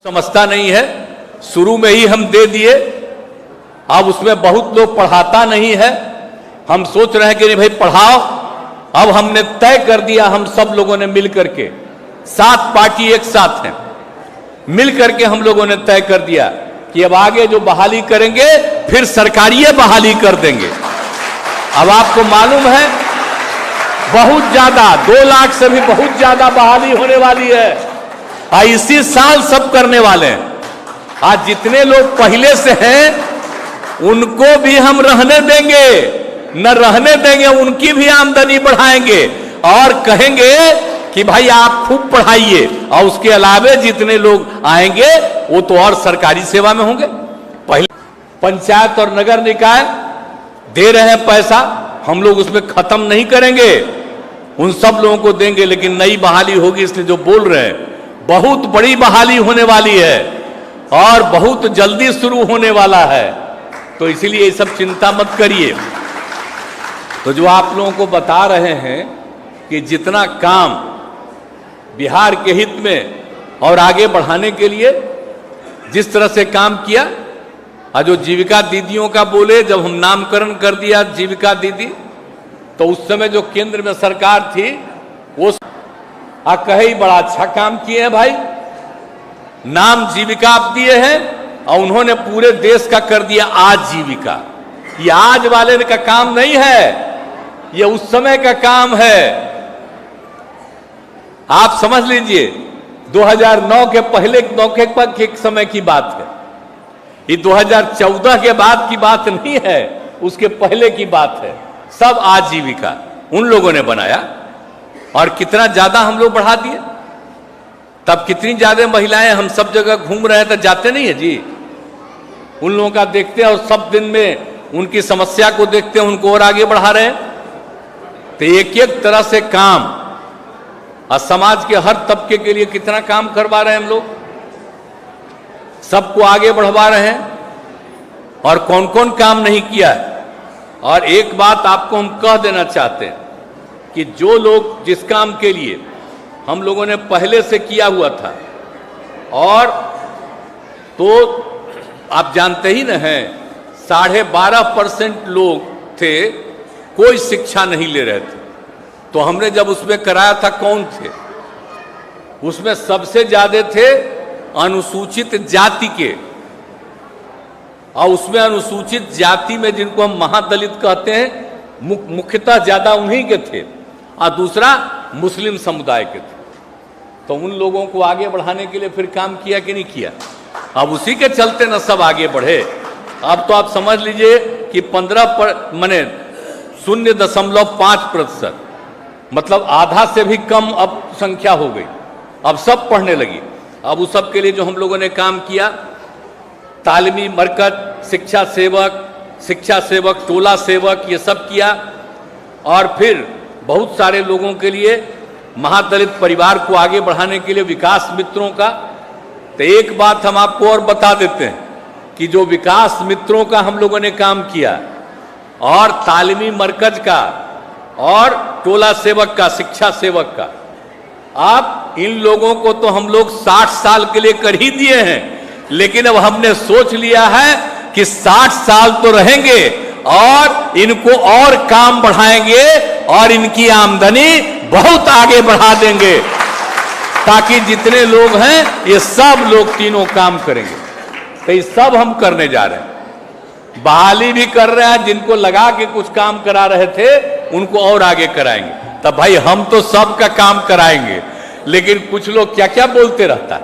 समझता नहीं है, शुरू में ही हम दे दिए। अब उसमें बहुत लोग पढ़ाता नहीं है। हम सोच रहे हैं कि नहीं भाई पढ़ाओ। अब हमने तय कर दिया, हम सब लोगों ने मिल करके, 7 पार्टी एक साथ हैं, मिल करके हम लोगों ने तय कर दिया कि अब आगे जो बहाली करेंगे फिर सरकारी बहाली कर देंगे। अब आपको मालूम है बहुत ज्यादा 2 लाख से भी बहुत ज्यादा बहाली होने वाली है। इसी साल सब करने वाले हैं। आज जितने लोग पहले से हैं उनको भी हम रहने देंगे, न रहने देंगे, उनकी भी आमदनी बढ़ाएंगे और कहेंगे कि भाई आप खूब पढ़ाइए। और उसके अलावे जितने लोग आएंगे वो तो और सरकारी सेवा में होंगे। पहले पंचायत और नगर निकाय दे रहे हैं पैसा, हम लोग उसमें खत्म नहीं करेंगे, उन सब लोगों को देंगे। लेकिन नई बहाली होगी, इसलिए जो बोल रहे हैं बहुत बड़ी बहाली होने वाली है और बहुत जल्दी शुरू होने वाला है। तो इसीलिए ये सब चिंता मत करिए। तो जो आप लोगों को बता रहे हैं कि जितना काम बिहार के हित में और आगे बढ़ाने के लिए जिस तरह से काम किया, और जो जीविका दीदियों का बोले, जब हम नामकरण कर दिया जीविका दीदी, तो उस समय जो केंद्र में सरकार थी वो कहे बड़ा अच्छा काम किए हैं भाई, नाम जीविका आप दिए हैं और उन्होंने पूरे देश का कर दिया आजीविका। ये आज वाले का काम नहीं है, ये उस समय का काम है। आप समझ लीजिए 2009 के पहले मौके पर के समय की बात है, ये 2014 के बाद की बात नहीं है, उसके पहले की बात है। सब आजीविका उन लोगों ने बनाया और कितना ज्यादा हम लोग बढ़ा दिए। तब कितनी ज्यादा महिलाएं हम सब जगह घूम रहे हैं, तो जाते नहीं है जी, उन लोगों का देखते हैं और सब दिन में उनकी समस्या को देखते हैं, उनको और आगे बढ़ा रहे हैं। तो एक एक तरह से काम और समाज के हर तबके के लिए कितना काम करवा रहे हैं हम लोग, सबको आगे बढ़वा रहे हैं। और कौन कौन काम नहीं किया है। और एक बात आपको हम कह देना चाहते हैं कि जो लोग जिस काम के लिए हम लोगों ने पहले से किया हुआ था, और तो आप जानते ही न हैं 12.5% लोग थे कोई शिक्षा नहीं ले रहे थे। तो हमने जब उसमें कराया था, कौन थे उसमें सबसे ज्यादा थे अनुसूचित जाति के, और उसमें अनुसूचित जाति में जिनको हम महादलित कहते हैं मुख्यतः ज्यादा उन्हीं के थे, और दूसरा मुस्लिम समुदाय के थे। तो उन लोगों को आगे बढ़ाने के लिए फिर काम किया कि नहीं किया। अब उसी के चलते न सब आगे बढ़े। अब तो आप समझ लीजिए कि 0.5% मतलब आधा से भी कम अब संख्या हो गई, अब सब पढ़ने लगी। अब उस सब के लिए जो हम लोगों ने काम किया, तालीमी मरकज, शिक्षा सेवक, टोला सेवक, ये सब किया। और फिर बहुत सारे लोगों के लिए महादलित परिवार को आगे बढ़ाने के लिए विकास मित्रों का। तो एक बात हम आपको और बता देते हैं कि जो विकास मित्रों का हम लोगों ने काम किया, और तालीमी मरकज का, और टोला सेवक का, शिक्षा सेवक का, आप इन लोगों को तो हम लोग 60 साल के लिए कर ही दिए हैं। लेकिन अब हमने सोच लिया है कि 60 साल तो रहेंगे और इनको और काम बढ़ाएंगे और इनकी आमदनी बहुत आगे बढ़ा देंगे, ताकि जितने लोग हैं ये सब लोग तीनों काम करेंगे। तो ये सब हम करने जा रहे हैं। बहाली भी कर रहे हैं, जिनको लगा के कुछ काम करा रहे थे उनको और आगे कराएंगे। तब भाई हम तो सबका काम कराएंगे, लेकिन कुछ लोग क्या क्या बोलते रहता है।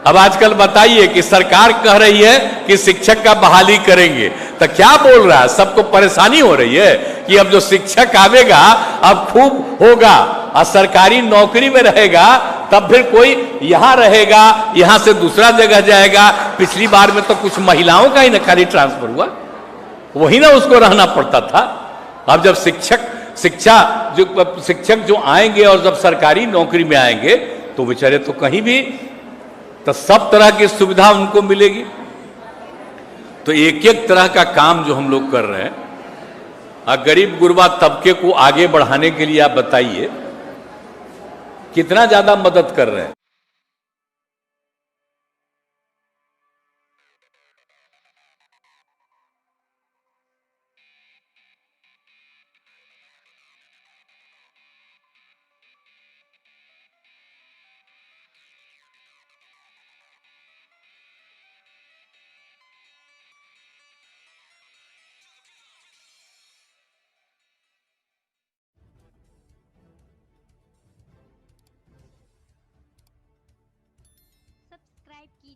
अब आजकल बताइए कि सरकार कह रही है कि शिक्षक का बहाली करेंगे, तो क्या बोल रहा है, सबको परेशानी हो रही है कि अब जो शिक्षक आवेगा अब खूब होगा और सरकारी नौकरी में रहेगा, तब फिर कोई यहां रहेगा, यहां से दूसरा जगह जाएगा। पिछली बार में तो कुछ महिलाओं का ही न खाली ट्रांसफर हुआ, वही ना उसको रहना पड़ता था। अब जब शिक्षक जो आएंगे और जब सरकारी नौकरी में आएंगे तो बेचारे तो कहीं भी, तो सब तरह की सुविधा उनको मिलेगी। तो एक एक तरह का काम जो हम लोग कर रहे हैं, गरीब गुरबा तबके को आगे बढ़ाने के लिए आप बताइए कितना ज्यादा मदद कर रहे हैं।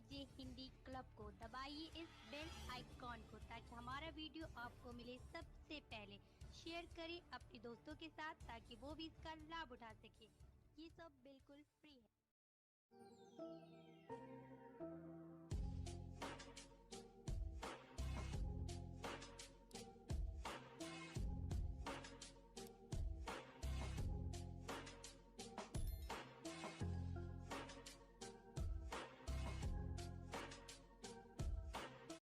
आरजे हिंदी क्लब को, दबाइए इस बेल आइकॉन को ताकि हमारा वीडियो आपको मिले सबसे पहले। शेयर करें अपने दोस्तों के साथ ताकि वो भी इसका लाभ उठा सके। ये सब बिल्कुल फ्री है।